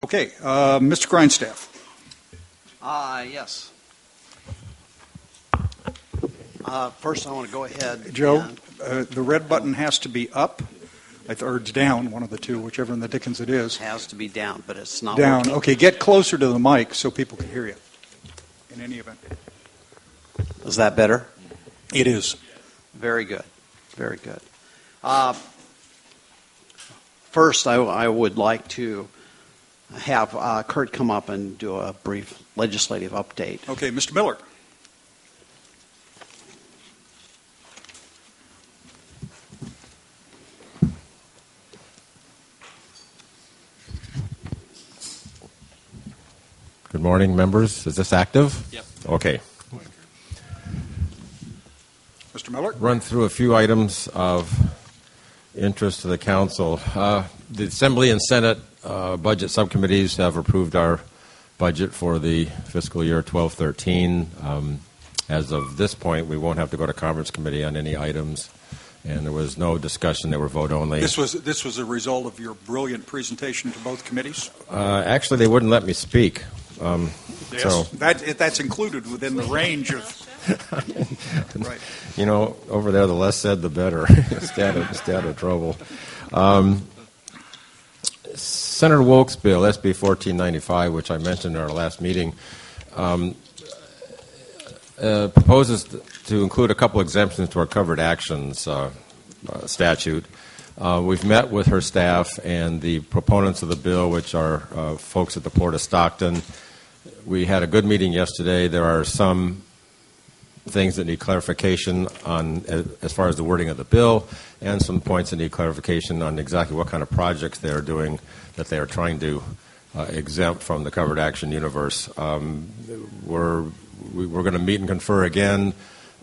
Okay, Mr. Grindstaff. Yes. First, I want to go ahead. Joe, the red button has to be up, or it's down, one of the two, whichever in the Dickens it is. Has to be down, but it's not down. working. Okay, get closer to the mic so people can hear you. In any event. Is that better? It is. Very good. Very good. First, I would like to have Kurt come up and do a brief legislative update. Okay, Mr. Miller. Good morning, members. Is this active? Yep. Okay. Mr. Miller. Run through a few items of interest to the council. The Assembly and Senate budget subcommittees have approved our budget for the fiscal year 12-13. As of this point, we won't have to go to conference committee on any items, and there was no discussion. They were vote only. This was a result of your brilliant presentation to both committees? Actually, they wouldn't let me speak. Yes, so that's included within the range of... Right. You know, over there, the less said, the better. Instead of trouble. Senator Wolk's bill, SB 1495, which I mentioned in our last meeting, proposes to include a couple exemptions to our covered actions statute. We've met with her staff and the proponents of the bill, which are folks at the Port of Stockton. We had a good meeting yesterday. There are some things that need clarification on as far as the wording of the bill, and some points that need clarification on exactly what kind of projects they are doing that they are trying to exempt from the covered action universe. We're going to meet and confer again.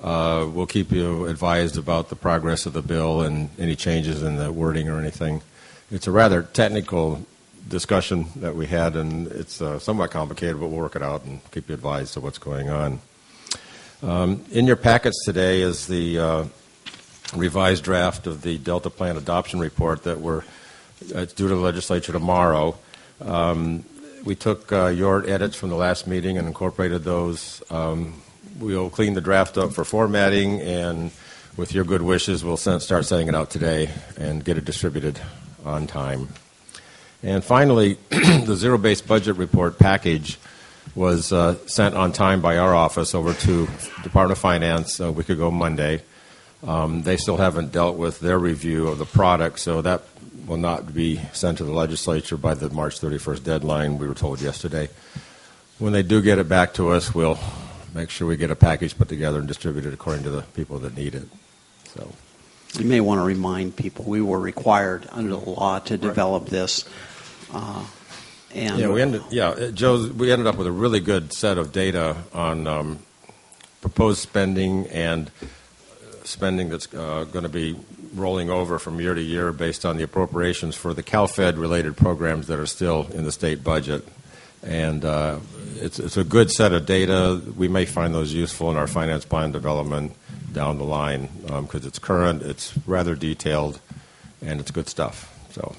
We'll keep you advised about the progress of the bill and any changes in the wording or anything. It's a rather technical discussion that we had, and it's somewhat complicated, but we'll work it out and keep you advised of what's going on. In your packets today is the revised draft of the Delta Plan Adoption Report that it's due to the legislature tomorrow. We took your edits from the last meeting and incorporated those. We'll clean the draft up for formatting, and with your good wishes, we'll start sending it out today and get it distributed on time. And finally, the zero-based budget report package was sent on time by our office over to Department of Finance a week ago Monday. They still haven't dealt with their review of the product, so that will not be sent to the legislature by the March 31st deadline, we were told yesterday. When they do get it back to us, we'll make sure we get a package put together and distributed according to the people that need it. So, you may want to remind people we were required under the law to develop this. We ended up with a really good set of data on proposed spending and spending that's going to be rolling over from year to year based on the appropriations for the CalFed-related programs that are still in the state budget. And it's a good set of data. We may find those useful in our finance plan development down the line because it's current, it's rather detailed, and it's good stuff. So.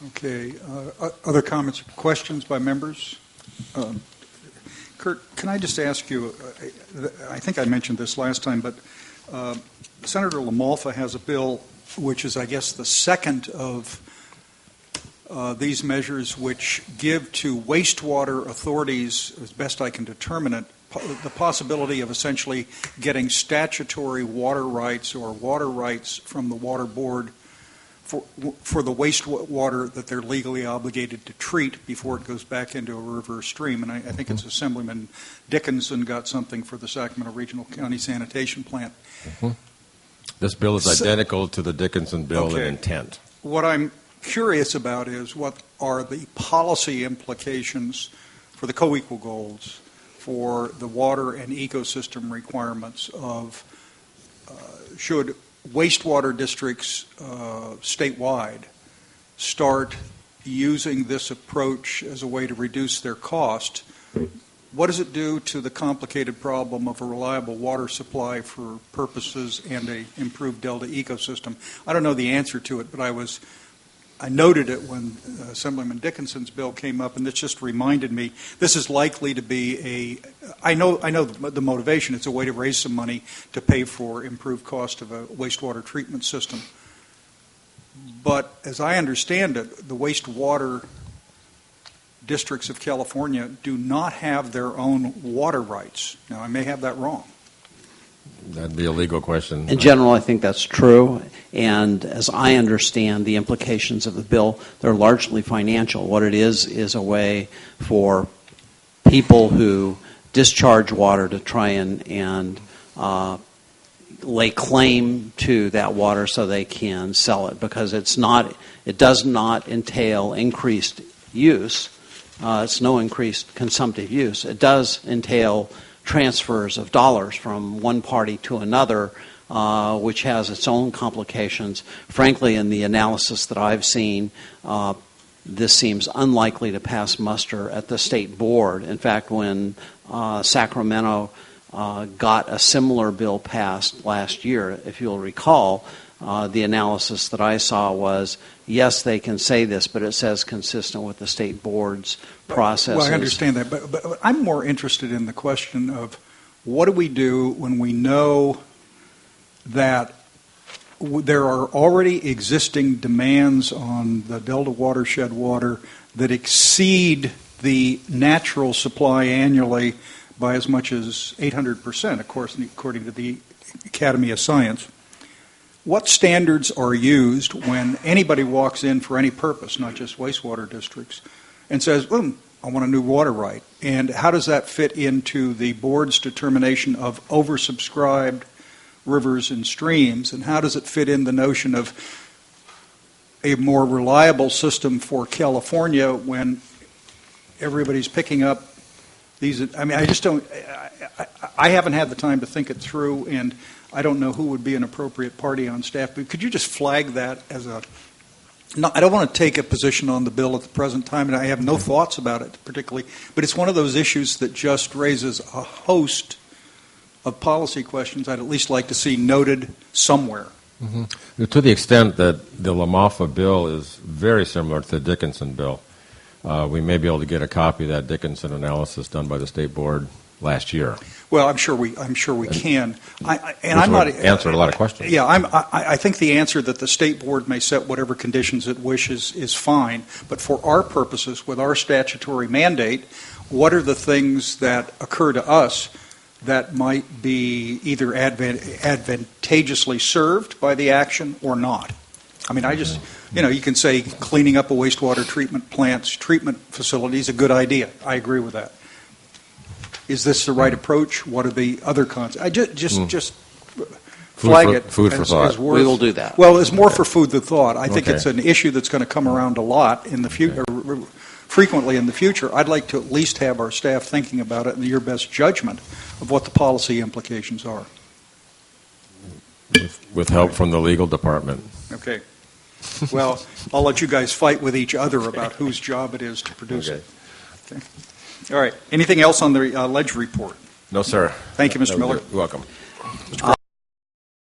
Okay. Other comments or questions by members? Kurt, can I just ask you, I think I mentioned this last time, but Senator LaMalfa has a bill which is, I guess, the second of these measures which give to wastewater authorities, as best I can determine it, the possibility of essentially getting statutory water rights or water rights from the Water Board for the wastewater that they're legally obligated to treat before it goes back into a river or stream. And I think it's Assemblyman Dickinson got something for the Sacramento Regional County Sanitation Plant. Mm-hmm. This bill is identical to the Dickinson bill in intent. What I'm curious about is what are the policy implications for the co-equal goals for the water and ecosystem requirements of should wastewater districts statewide start using this approach as a way to reduce their cost. What does it do to the complicated problem of a reliable water supply for purposes and a improved delta ecosystem? I don't know the answer to it, but I noted it when Assemblyman Dickinson's bill came up, and this just reminded me, this is likely to be I know the motivation. It's a way to raise some money to pay for improved cost of a wastewater treatment system. But as I understand it, the wastewater districts of California do not have their own water rights. Now, I may have that wrong. That'd be a legal question. In general, I think that's true. And as I understand the implications of the bill, they're largely financial. What it is a way for people who discharge water to try and lay claim to that water so they can sell it, because it does not entail increased use. It's no increased consumptive use. It does entail transfers of dollars from one party to another, which has its own complications. Frankly, in the analysis that I've seen, this seems unlikely to pass muster at the state board. In fact, when Sacramento got a similar bill passed last year, if you'll recall, the analysis that I saw was, yes, they can say this, but it says consistent with the state board's processes. Well, I understand that, but I'm more interested in the question of what do we do when we know that there are already existing demands on the Delta watershed water that exceed the natural supply annually by as much as 800%, of course, according to the Academy of Science. What standards are used when anybody walks in for any purpose, not just wastewater districts, and says, I want a new water right? And how does that fit into the board's determination of oversubscribed rivers and streams? And how does it fit in the notion of a more reliable system for California when everybody's picking up these? I mean, I just don't, I haven't had the time to think it through, and I don't know who would be an appropriate party on staff, but could you just flag that as a... No, I don't want to take a position on the bill at the present time, and I have no thoughts about it particularly, but it's one of those issues that just raises a host of policy questions I'd at least like to see noted somewhere. Mm-hmm. To the extent that the LaMalfa bill is very similar to the Dickinson bill, we may be able to get a copy of that Dickinson analysis done by the state board last year. Well, I'm sure we can. I'm not answer a lot of questions. Yeah, I think the answer that the state board may set whatever conditions it wishes is fine. But for our purposes, with our statutory mandate, what are the things that occur to us that might be either advantageously served by the action or not? I mean, I just, you can say cleaning up a wastewater treatment facility is a good idea. I agree with that. Is this the right approach? What are the other cons? I just flag it. Food for thought. We will do that. Well, it's more for food than thought. I think it's an issue that's going to come around a lot in the future, frequently in the future. I'd like to at least have our staff thinking about it and your best judgment of what the policy implications are. With help from the legal department. Okay. Well, I'll let you guys fight with each other about whose job it is to produce it. Okay. All right. Anything else on the ledge report? No, sir. Thank you, Mr. Miller. You're welcome. Mr.